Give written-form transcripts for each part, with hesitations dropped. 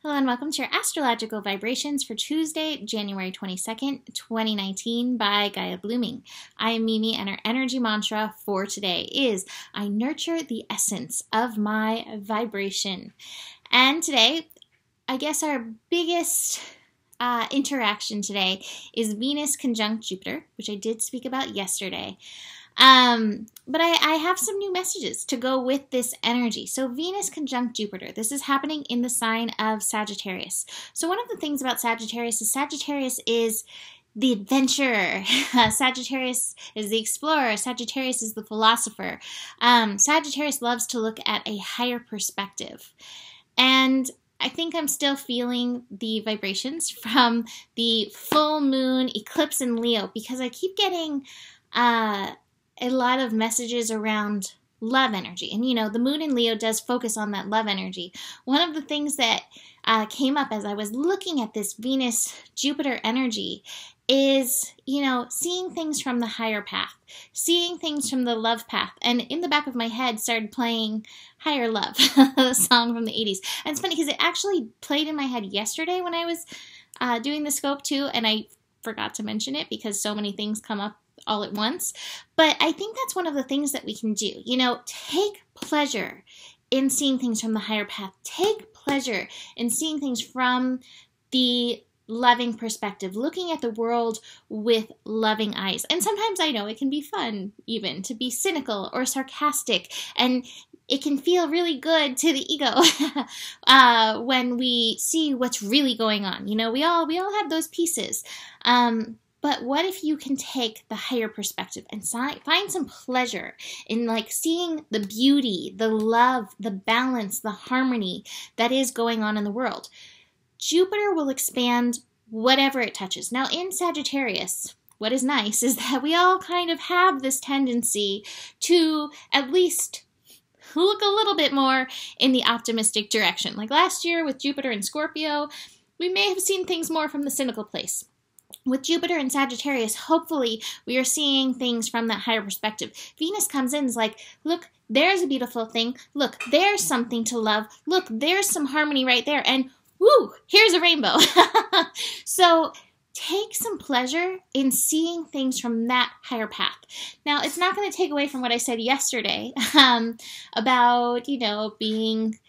Hello and welcome to your astrological vibrations for Tuesday, January 22nd, 2019 by Gaia Blooming. I am Mimi and our energy mantra for today is I nurture the essence of my vibration. And today, I guess our biggest interaction today is Venus conjunct Jupiter, which I did speak about yesterday. But I have some new messages to go with this energy. So Venus conjunct Jupiter, this is happening in the sign of Sagittarius. So one of the things about Sagittarius is the adventurer. Sagittarius is the explorer. Sagittarius is the philosopher. Sagittarius loves to look at a higher perspective. And I think I'm still feeling the vibrations from the full moon eclipse in Leo because I keep getting a lot of messages around love energy. And, you know, the moon in Leo does focus on that love energy. One of the things that came up as I was looking at this Venus-Jupiter energy is, you know, seeing things from the higher path, seeing things from the love path. And in the back of my head started playing Higher Love, the song from the 80s. And it's funny because it actually played in my head yesterday when I was doing the scope too, and I forgot to mention it because so many things come up all at once. But I think that's one of the things that we can do. You know, take pleasure in seeing things from the higher path. Take pleasure in seeing things from the loving perspective, looking at the world with loving eyes. And sometimes I know it can be fun even to be cynical or sarcastic, and it can feel really good to the ego when we see what's really going on. You know, we all have those pieces. But what if you can take the higher perspective and find some pleasure in like seeing the beauty, the love, the balance, the harmony that is going on in the world? Jupiter will expand whatever it touches. Now in Sagittarius, what is nice is that we all kind of have this tendency to at least look a little bit more in the optimistic direction. Like last year with Jupiter and Scorpio, we may have seen things more from the cynical place. With Jupiter and Sagittarius, hopefully we are seeing things from that higher perspective. Venus comes in and is like, look, there's a beautiful thing. Look, there's something to love. Look, there's some harmony right there. And woo, here's a rainbow. So take some pleasure in seeing things from that higher path. Now, it's not going to take away from what I said yesterday about, you know, being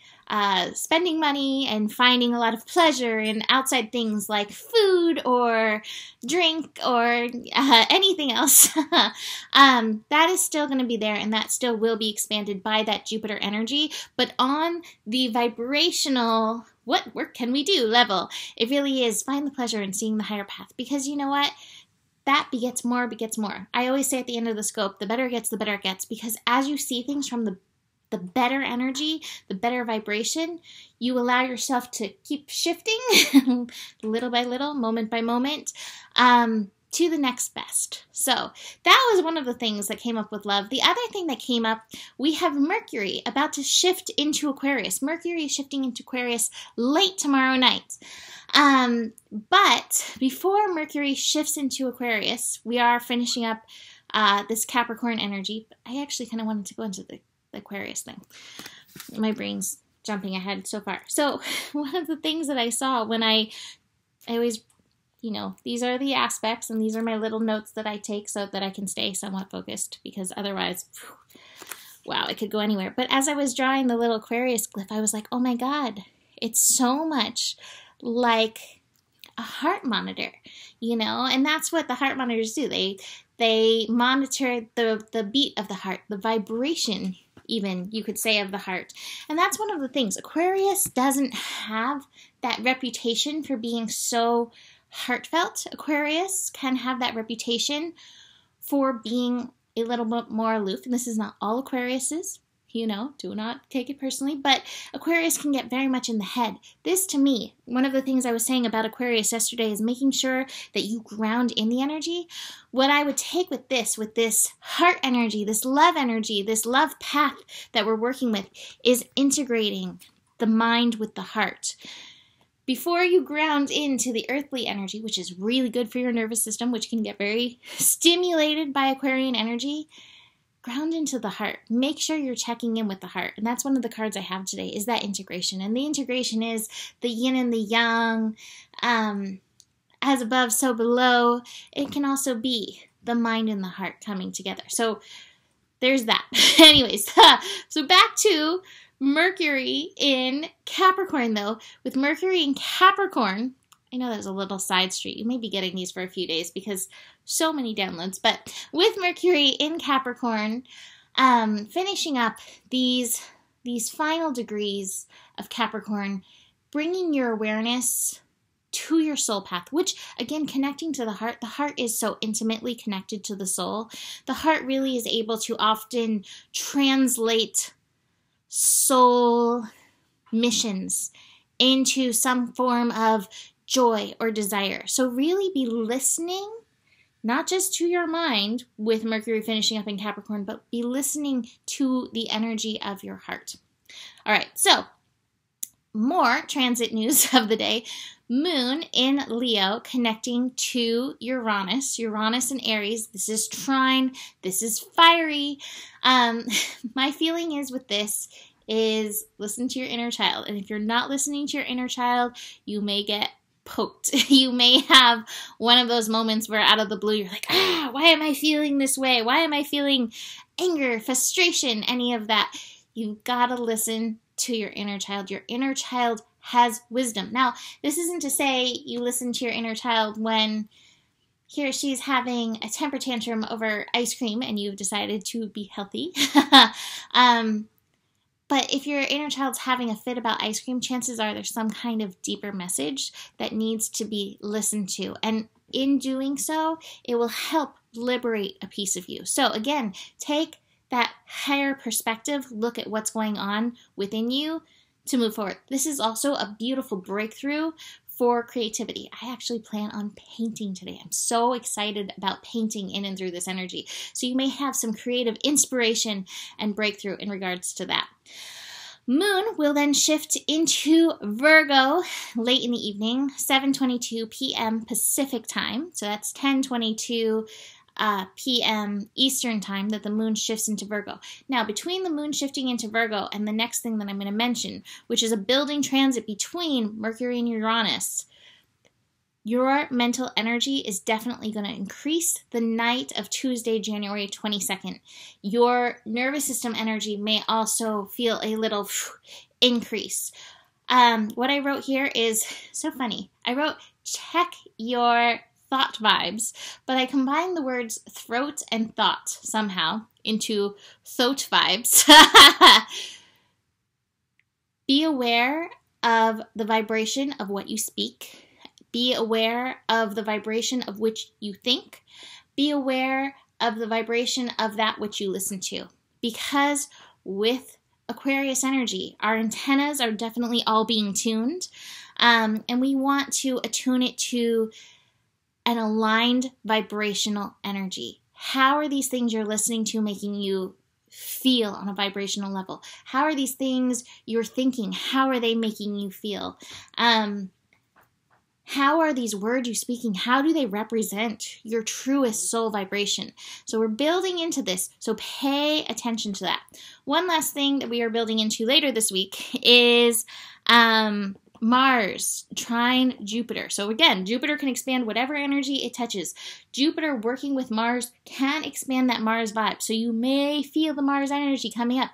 spending money and finding a lot of pleasure in outside things like food or drink or anything else. That is still going to be there, and that still will be expanded by that Jupiter energy. But on the vibrational, what work can we do level, it really is find the pleasure in seeing the higher path, because you know what? That begets more, begets more. I always say at the end of the scope, the better it gets, the better it gets, because as you see things from the better energy, the better vibration, you allow yourself to keep shifting little by little, moment by moment, to the next best. So that was one of the things that came up with love. The other thing that came up, we have Mercury about to shift into Aquarius. Mercury is shifting into Aquarius late tomorrow night. But before Mercury shifts into Aquarius, we are finishing up this Capricorn energy. I actually kind of wanted to go into the Aquarius thing. My brain's jumping ahead so far. So one of the things that I saw when I always, you know, these are the aspects and these are my little notes that I take so that I can stay somewhat focused, because otherwise, wow, it could go anywhere. But as I was drawing the little Aquarius glyph, I was like, oh my God, it's so much like a heart monitor, you know, and that's what the heart monitors do. They monitor the beat of the heart, the vibration, even, you could say, of the heart. And that's one of the things. Aquarius doesn't have that reputation for being so heartfelt. Aquarius can have that reputation for being a little bit more aloof. And this is not all Aquariuses, you know, do not take it personally, but Aquarius can get very much in the head. This, to me, one of the things I was saying about Aquarius yesterday is making sure that you ground in the energy. What I would take with this heart energy, this love path that we're working with, is integrating the mind with the heart. Before you ground into the earthly energy, which is really good for your nervous system, which can get very stimulated by Aquarian energy, ground into the heart. Make sure you're checking in with the heart. And that's one of the cards I have today, is that integration. And the integration is the yin and the yang, as above, so below. It can also be the mind and the heart coming together. So there's that. Anyways, so back to Mercury in Capricorn, though. With Mercury in Capricorn, I know that was a little side street. You may be getting these for a few days because so many downloads. But with Mercury in Capricorn, finishing up these final degrees of Capricorn, bringing your awareness to your soul path, which, again, connecting to the heart is so intimately connected to the soul. The heart really is able to often translate soul missions into some form of joy or desire. So really be listening, not just to your mind with Mercury finishing up in Capricorn, but be listening to the energy of your heart. All right, so more transit news of the day. Moon in Leo connecting to Uranus and Aries. This is trine. This is fiery. My feeling is with this is listen to your inner child. And if you're not listening to your inner child, you may get poked. You may have one of those moments where out of the blue, you're like, why am I feeling this way? Why am I feeling anger, frustration, any of that? You've got to listen to your inner child. Your inner child has wisdom. Now, this isn't to say you listen to your inner child when he or she's having a temper tantrum over ice cream and you've decided to be healthy. But if your inner child's having a fit about ice cream, chances are there's some kind of deeper message that needs to be listened to. And in doing so, it will help liberate a piece of you. So again, take that higher perspective, look at what's going on within you to move forward. This is also a beautiful breakthrough for creativity. I actually plan on painting today. I'm so excited about painting in and through this energy. So you may have some creative inspiration and breakthrough in regards to that. Moon will then shift into Virgo late in the evening, 7:22 p.m. Pacific time. So that's 10:22 p.m. Eastern time that the moon shifts into Virgo. Now, between the moon shifting into Virgo and the next thing that I'm going to mention, which is a building transit between Mercury and Uranus, your mental energy is definitely going to increase the night of Tuesday, January 22nd. Your nervous system energy may also feel a little increase. What I wrote here is so funny. I wrote, check your thought vibes, but I combined the words throat and thought somehow into thought vibes. Be aware of the vibration of what you speak. Be aware of the vibration of which you think. Be aware of the vibration of that which you listen to. Because with Aquarius energy, our antennas are definitely all being tuned, and we want to attune it to an aligned vibrational energy. How are these things you're listening to making you feel on a vibrational level? How are these things you're thinking? How are they making you feel? How are these words you're speaking? How do they represent your truest soul vibration? So we're building into this, so pay attention to that. One last thing that we are building into later this week is Mars trine Jupiter. So again, Jupiter can expand whatever energy it touches. Jupiter working with Mars can expand that Mars vibe. So you may feel the Mars energy coming up.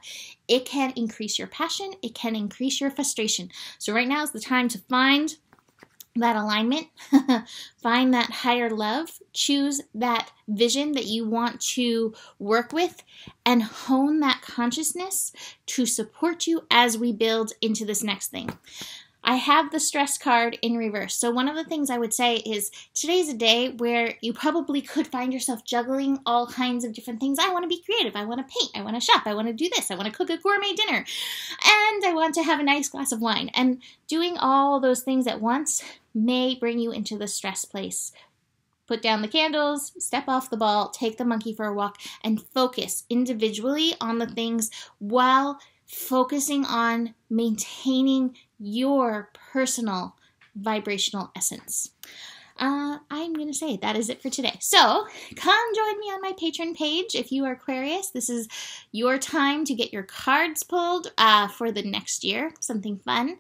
It can increase your passion. It can increase your frustration. So right now is the time to find that alignment, find that higher love, choose that vision that you want to work with, and hone that consciousness to support you as we build into this next thing. I have the stress card in reverse. So one of the things I would say is today's a day where you probably could find yourself juggling all kinds of different things. I want to be creative. I want to paint. I want to shop. I want to do this. I want to cook a gourmet dinner. And I want to have a nice glass of wine. And doing all those things at once may bring you into the stress place. Put down the candles, step off the ball, take the monkey for a walk, and focus individually on the things while focusing on maintaining your personal vibrational essence. I'm going to say that is it for today. So come join me on my Patreon page. If you are Aquarius, this is your time to get your cards pulled for the next year. Something fun.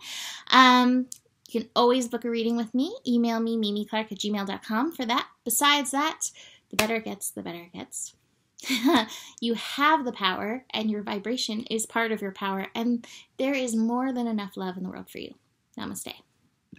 You can always book a reading with me. Email me, mimiclark@gmail.com for that. Besides that, the better it gets, the better it gets. You have the power, and your vibration is part of your power, and there is more than enough love in the world for you. Namaste.